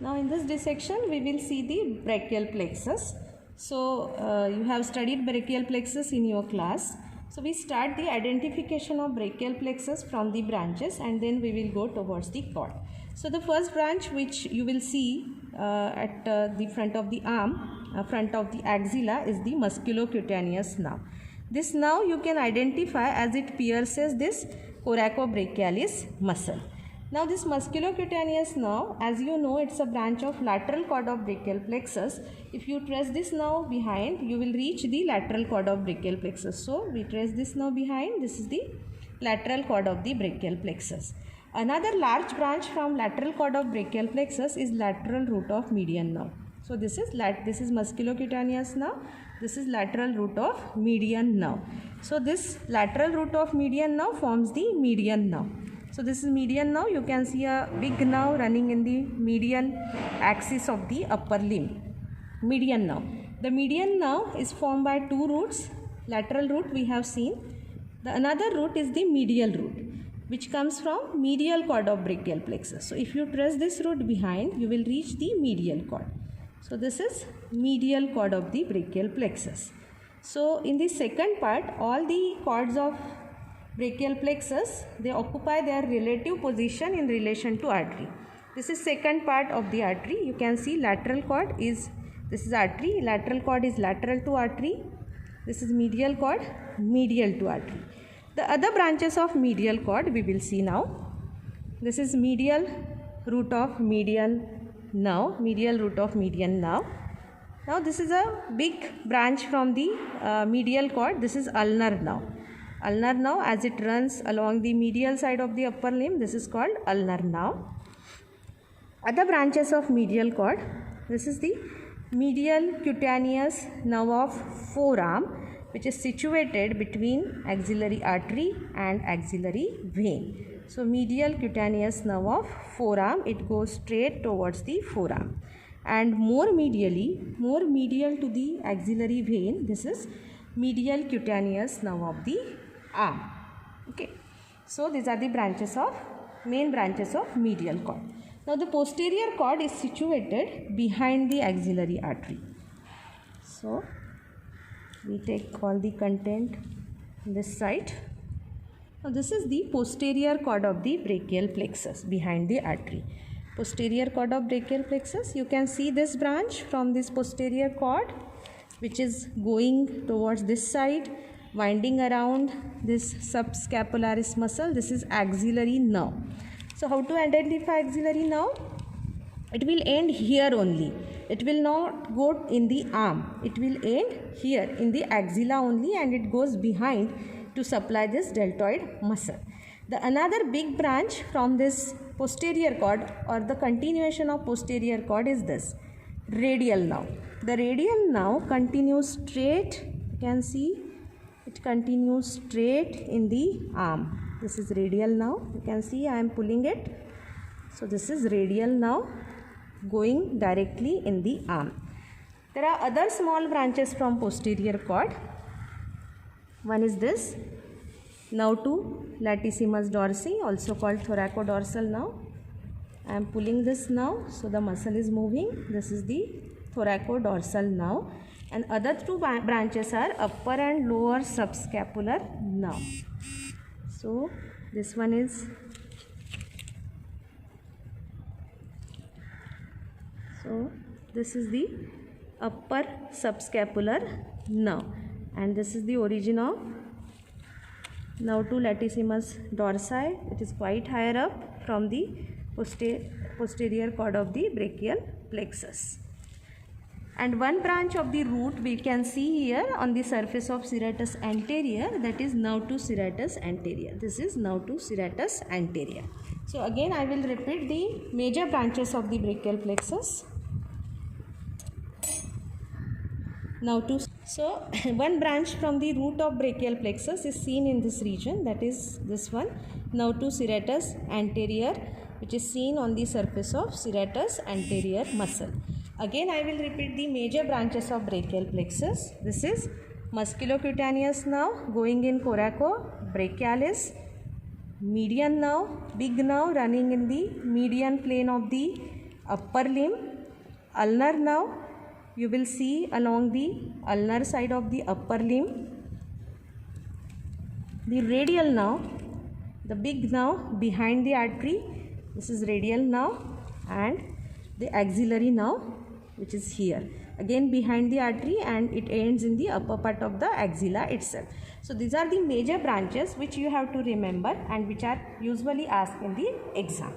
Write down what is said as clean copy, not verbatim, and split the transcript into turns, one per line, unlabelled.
Now in this dissection we will see the brachial plexus. So you have studied brachial plexus in your class. So we start the identification of brachial plexus from the branches and then we will go towards the cord. So the first branch which you will see at the front of the arm, front of the axilla, is the musculocutaneous nerve. This nerve you can identify as it pierces this coracobrachialis muscle. Now this musculocutaneous nerve, as you know, it's a branch of lateral cord of brachial plexus. If you trace this nerve behind, you will reach the lateral cord of brachial plexus. So we trace this nerve behind. This is the lateral cord of the brachial plexus. Another large branch from lateral cord of brachial plexus is lateral root of median nerve. So this is musculocutaneous nerve. This is lateral root of median nerve. So this lateral root of median nerve forms the median nerve. So this is median nerve. You can see a big nerve running in the median axis of the upper limb. Median nerve. The median nerve is formed by two roots. Lateral root we have seen. The another root is the medial root, which comes from medial cord of brachial plexus. So if you trace this root behind, you will reach the medial cord. So this is medial cord of the brachial plexus. So in the second part, all the cords of brachial plexus, they occupy their relative position in relation to artery. This is second part of the artery. You can see lateral cord is, this is artery, lateral cord is lateral to artery. This is medial cord, medial to artery. The other branches of medial cord we will see now. This is medial root of median nerve, medial root of median nerve. Now this is a big branch from the medial cord. This is ulnar nerve. Ulnar nerve, as it runs along the medial side of the upper limb, this is called ulnar nerve. Other branches of medial cord, this is the medial cutaneous nerve of forearm, which is situated between axillary artery and axillary vein. So medial cutaneous nerve of forearm, it goes straight towards the forearm. And more medial to the axillary vein, this is medial cutaneous nerve of the arm. Okay, so these are the main branches of medial cord. Now the posterior cord is situated behind the axillary artery. So we take all the content on this side. Now this is the posterior cord of the brachial plexus behind the artery. Posterior cord of brachial plexus, you can see this branch from this posterior cord, which is going towards this side, winding around this subscapularis muscle. This is axillary nerve. So how to identify axillary nerve? It will end here only. It will not go in the arm. It will end here in the axilla only, and it goes behind to supply this deltoid muscle. The another big branch from this posterior cord, or the continuation of posterior cord, is this radial nerve. The radial nerve continues straight. You can see it continues straight in the arm. This is radial nerve. You can see I am pulling it. So this is radial nerve going directly in the arm. There are other small branches from posterior cord. One is this nerve to latissimus dorsi, also called thoracodorsal nerve. I am pulling this nerve, so the muscle is moving. This is the thoracodorsal nerve. And other two branches are upper and lower subscapular nerve. So this one is, so this is the upper subscapular nerve, and this is the origin of nerve to latissimus dorsi. It is quite higher up from the posterior cord of the brachial plexus. And one branch of the root we can see here on the surface of serratus anterior, that is nerve to serratus anterior. This is nerve to serratus anterior. So again I will repeat the major branches of the brachial plexus. So one branch from the root of brachial plexus is seen in this region, that is this one, nerve to serratus anterior, which is seen on the surface of serratus anterior muscle. Again I will repeat the major branches of brachial plexus. This is musculocutaneous nerve going in coracobrachialis, median nerve, big nerve running in the median plane of the upper limb, ulnar nerve, you will see along the ulnar side of the upper limb, the radial nerve, the big nerve behind the artery, this is radial nerve, and the axillary nerve, which is here, again behind the artery, and it ends in the upper part of the axilla itself. So these are the major branches which you have to remember and which are usually asked in the exam.